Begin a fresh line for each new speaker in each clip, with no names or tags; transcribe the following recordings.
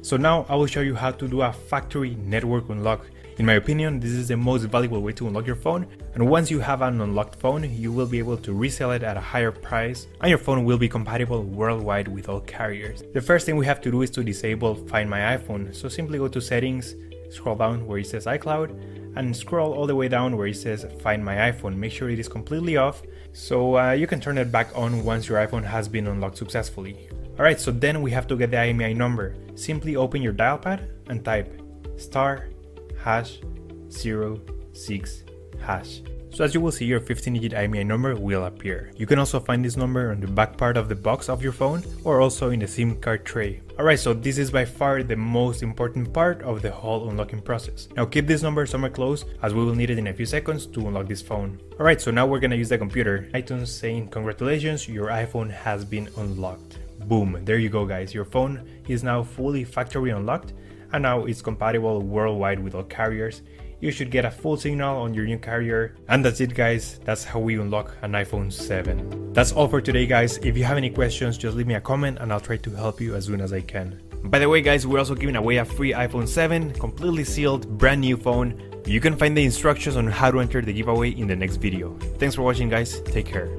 So now I will show you how to do a factory network unlock. In my opinion, this is the most valuable way to unlock your phone, and once you have an unlocked phone, you will be able to resell it at a higher price, and your phone will be compatible worldwide with all carriers. The first thing we have to do is to disable Find My iPhone, so simply go to Settings, scroll down where it says iCloud, and scroll all the way down where it says Find My iPhone. Make sure it is completely off, so you can turn it back on once your iPhone has been unlocked successfully. Alright, so then we have to get the IMEI number. Simply open your dial pad and type *#06#. So as you will see, your 15-digit IMEI number will appear. You can also find this number on the back part of the box of your phone or also in the SIM card tray. Alright, so this is by far the most important part of the whole unlocking process. Now keep this number somewhere close as we will need it in a few seconds to unlock this phone. Alright, so now we're gonna use the computer. iTunes saying congratulations, your iPhone has been unlocked. Boom, there you go guys, your phone is now fully factory unlocked and now it's compatible worldwide with all carriers. You should get a full signal on your new carrier. And that's it guys, that's how we unlock an iPhone 7. That's all for today guys. If you have any questions, just leave me a comment and I'll try to help you as soon as I can. By the way guys, we're also giving away a free iPhone 7, completely sealed, brand new phone. You can find the instructions on how to enter the giveaway in the next video. Thanks for watching guys, take care.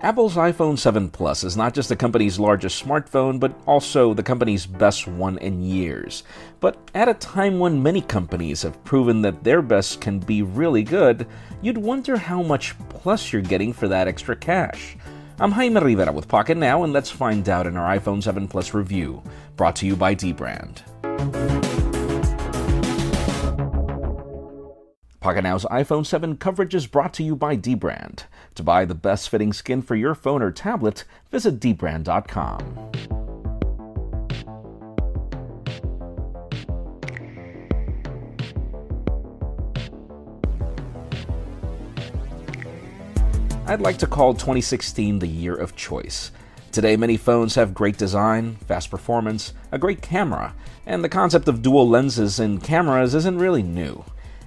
Apple's iPhone 7 Plus is not just the company's largest smartphone, but also the company's best one in years. But at a time when many companies have proven that their best can be really good, you'd wonder how much plus you're getting for that extra cash. I'm Jaime Rivera with Pocket Now, and let's find out in our iPhone 7 Plus review, brought to you by dbrand. Pocket Now's iPhone 7 coverage is brought to you by dbrand. To buy the best fitting skin for your phone or tablet, visit dbrand.com. I'd like to call 2016 the year of choice. Today, many phones have great design, fast performance, a great camera, and the concept of dual lenses in cameras isn't really new.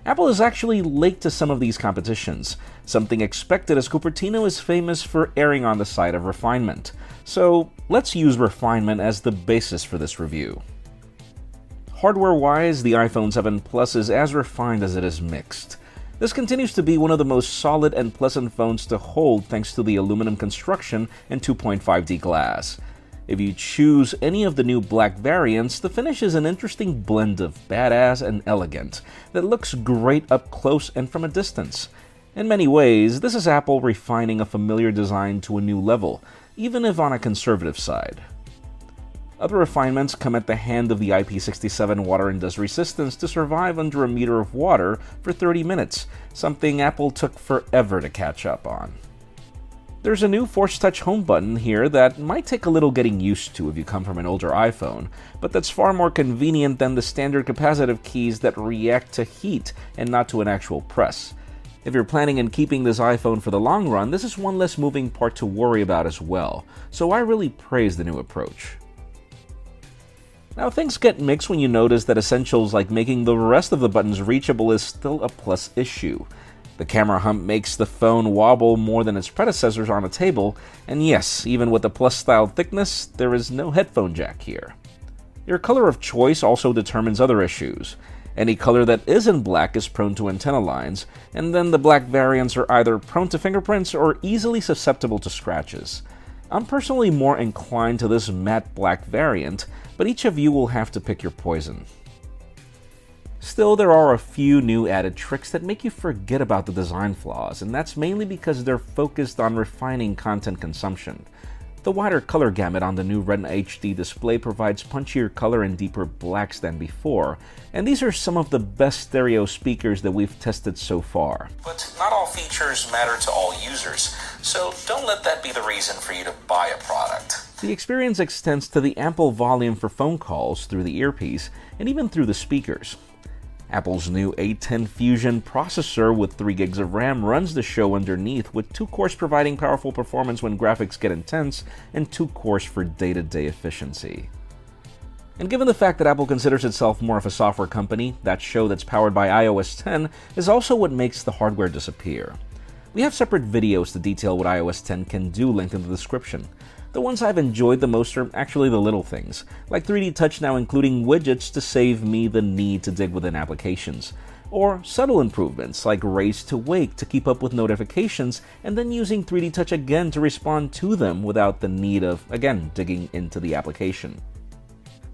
Apple is actually late to some of these competitions, something expected as Cupertino is famous for erring on the side of refinement. So let's use refinement as the basis for this review. Hardware-wise, the iPhone 7 Plus is as refined as it is mixed. This continues to be one of the most solid and pleasant phones to hold thanks to the aluminum construction and 2.5D glass. If you choose any of the new black variants, the finish is an interesting blend of badass and elegant that looks great up close and from a distance. In many ways, this is Apple refining a familiar design to a new level, even if on a conservative side. Other refinements come at the hand of the IP67 water and dust resistance to survive under a meter of water for 30 minutes, something Apple took forever to catch up on. There's a new Force Touch home button here that might take a little getting used to if you come from an older iPhone, but that's far more convenient than the standard capacitive keys that react to heat and not to an actual press. If you're planning on keeping this iPhone for the long run, this is one less moving part to worry about as well, so I really praise the new approach. Now things get mixed when you notice that essentials like making the rest of the buttons reachable is still a plus issue. The camera hump makes the phone wobble more than its predecessors on a table, and yes, even with the Plus-style thickness, there is no headphone jack here. Your color of choice also determines other issues. Any color that isn't black is prone to antenna lines, and then the black variants are either prone to fingerprints or easily susceptible to scratches. I'm personally more inclined to this matte black variant, but each of you will have to pick your poison. Still, there are a few new added tricks that make you forget about the design flaws, and that's mainly because they're focused on refining content consumption. The wider color gamut on the new Retina HD display provides punchier color and deeper blacks than before, and these are some of the best stereo speakers that we've tested so far.
But not all features matter to all users, so don't let that be the reason for you to buy a product.
The experience extends to the ample volume for phone calls through the earpiece, and even through the speakers. Apple's new A10 Fusion processor with 3 gigs of RAM runs the show underneath, with 2 cores providing powerful performance when graphics get intense, and 2 cores for day-to-day efficiency. And given the fact that Apple considers itself more of a software company, that show that's powered by iOS 10 is also what makes the hardware disappear. We have separate videos to detail what iOS 10 can do linked in the description. The ones I've enjoyed the most are actually the little things, like 3D Touch now including widgets to save me the need to dig within applications, or subtle improvements like raise to wake to keep up with notifications and then using 3D Touch again to respond to them without the need of, again, digging into the application.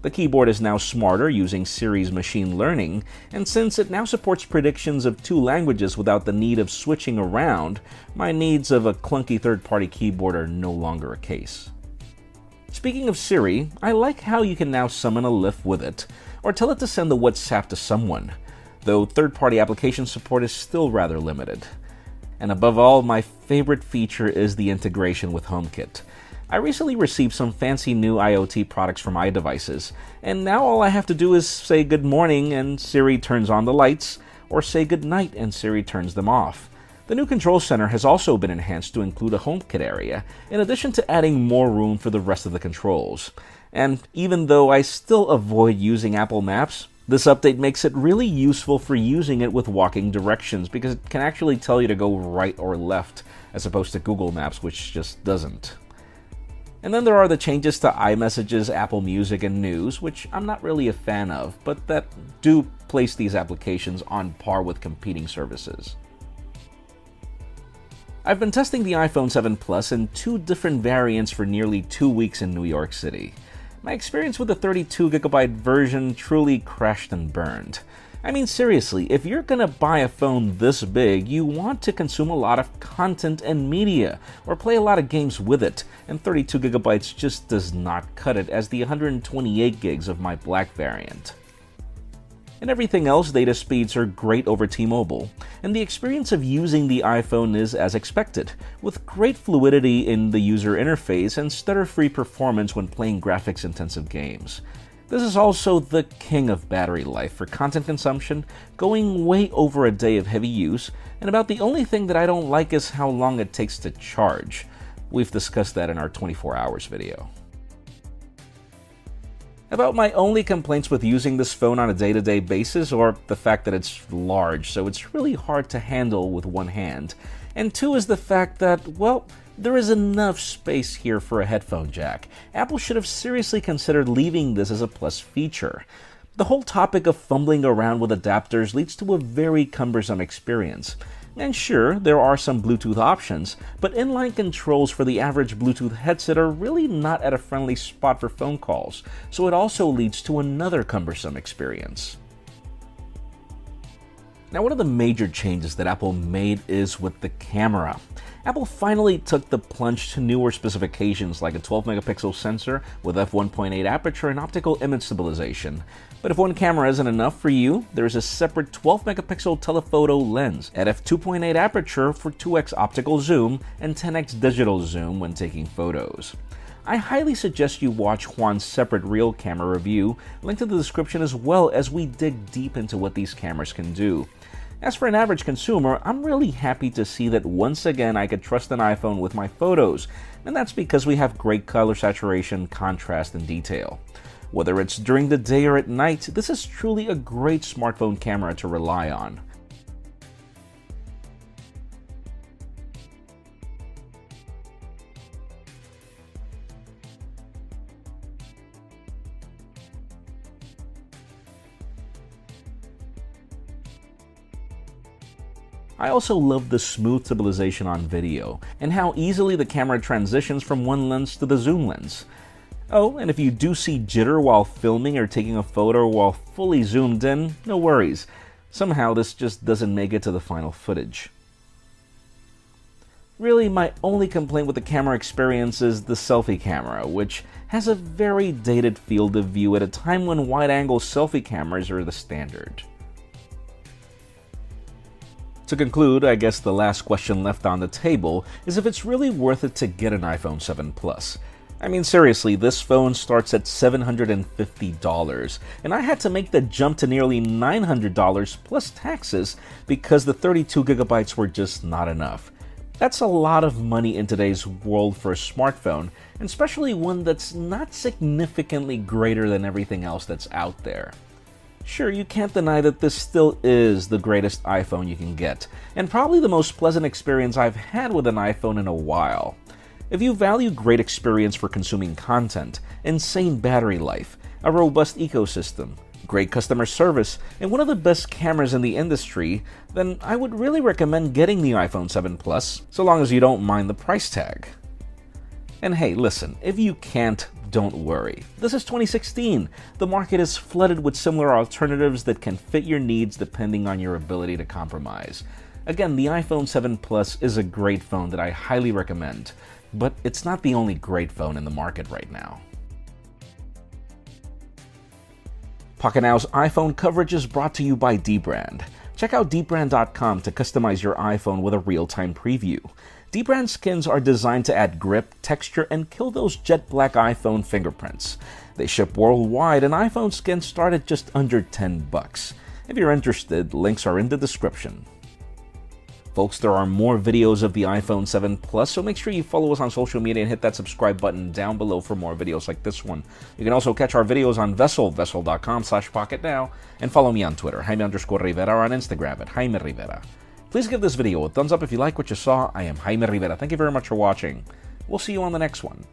The keyboard is now smarter using Siri's machine learning, and since it now supports predictions of 2 languages without the need of switching around, my needs of a clunky third-party keyboard are no longer a case. Speaking of Siri, I like how you can now summon a lift with it, or tell it to send a WhatsApp to someone, though third-party application support is still rather limited. And above all, my favorite feature is the integration with HomeKit. I recently received some fancy new IoT products from iDevices, and now all I have to do is say good morning and Siri turns on the lights, or say good night and Siri turns them off. The new control center has also been enhanced to include a HomeKit area, in addition to adding more room for the rest of the controls. And even though I still avoid using Apple Maps, this update makes it really useful for using it with walking directions because it can actually tell you to go right or left, as opposed to Google Maps, which just doesn't. And then there are the changes to iMessages, Apple Music, and News, which I'm not really a fan of, but that do place these applications on par with competing services. I've been testing the iPhone 7 Plus in 2 different variants for nearly 2 weeks in New York City. My experience with the 32GB version truly crashed and burned. I mean, seriously, if you're gonna buy a phone this big, you want to consume a lot of content and media, or play a lot of games with it, and 32GB just does not cut it as the 128 gigs of my Black variant. And everything else, data speeds are great over T-Mobile, and the experience of using the iPhone is as expected, with great fluidity in the user interface and stutter-free performance when playing graphics-intensive games. This is also the king of battery life for content consumption, going way over a day of heavy use, and about the only thing that I don't like is how long it takes to charge. We've discussed that in our 24 hours video. About my only complaints with using this phone on a day-to-day basis are the fact that it's large, so it's really hard to handle with one hand, and 2 is the fact that, well, there is enough space here for a headphone jack. Apple should have seriously considered leaving this as a plus feature. The whole topic of fumbling around with adapters leads to a very cumbersome experience. And sure, there are some Bluetooth options, but inline controls for the average Bluetooth headset are really not at a friendly spot for phone calls, so it also leads to another cumbersome experience. Now, one of the major changes that Apple made is with the camera. Apple finally took the plunge to newer specifications like a 12-megapixel sensor with f1.8 aperture and optical image stabilization. But if one camera isn't enough for you, there's a separate 12-megapixel telephoto lens at f2.8 aperture for 2x optical zoom and 10x digital zoom when taking photos. I highly suggest you watch Juan's separate real camera review, linked in the description, as well as we dig deep into what these cameras can do. As for an average consumer, I'm really happy to see that once again I could trust an iPhone with my photos, and that's because we have great color saturation, contrast, and detail. Whether it's during the day or at night, this is truly a great smartphone camera to rely on. I also love the smooth stabilization on video, and how easily the camera transitions from one lens to the zoom lens. Oh, and if you do see jitter while filming or taking a photo while fully zoomed in, no worries. Somehow this just doesn't make it to the final footage. Really, my only complaint with the camera experience is the selfie camera, which has a very dated field of view at a time when wide-angle selfie cameras are the standard. To conclude, I guess the last question left on the table is if it's really worth it to get an iPhone 7 Plus. I mean, seriously, this phone starts at $750, and I had to make the jump to nearly $900 plus taxes because the 32GB were just not enough. That's a lot of money in today's world for a smartphone, and especially one that's not significantly greater than everything else that's out there. Sure, you can't deny that this still is the greatest iPhone you can get, and probably the most pleasant experience I've had with an iPhone in a while. If you value great experience for consuming content, insane battery life, a robust ecosystem, great customer service, and one of the best cameras in the industry, then I would really recommend getting the iPhone 7 Plus, so long as you don't mind the price tag. And hey, listen, if you can't, don't worry. This is 2016. The market is flooded with similar alternatives that can fit your needs depending on your ability to compromise. Again, the iPhone 7 Plus is a great phone that I highly recommend, but it's not the only great phone in the market right now. Pocket Now's iPhone coverage is brought to you by Dbrand. Check out dbrand.com to customize your iPhone with a real-time preview. Dbrand skins are designed to add grip, texture, and kill those jet black iPhone fingerprints. They ship worldwide, and iPhone skins start at just under $10. If you're interested, links are in the description. Folks, there are more videos of the iPhone 7 Plus, so make sure you follow us on social media and hit that subscribe button down below for more videos like this one. You can also catch our videos on vessel.com/pocketnow, and follow me on Twitter, Jaime_Rivera, or on Instagram at Jaime Rivera. Please give this video a thumbs up if you like what you saw. I am Jaime Rivera. Thank you very much for watching. We'll see you on the next one.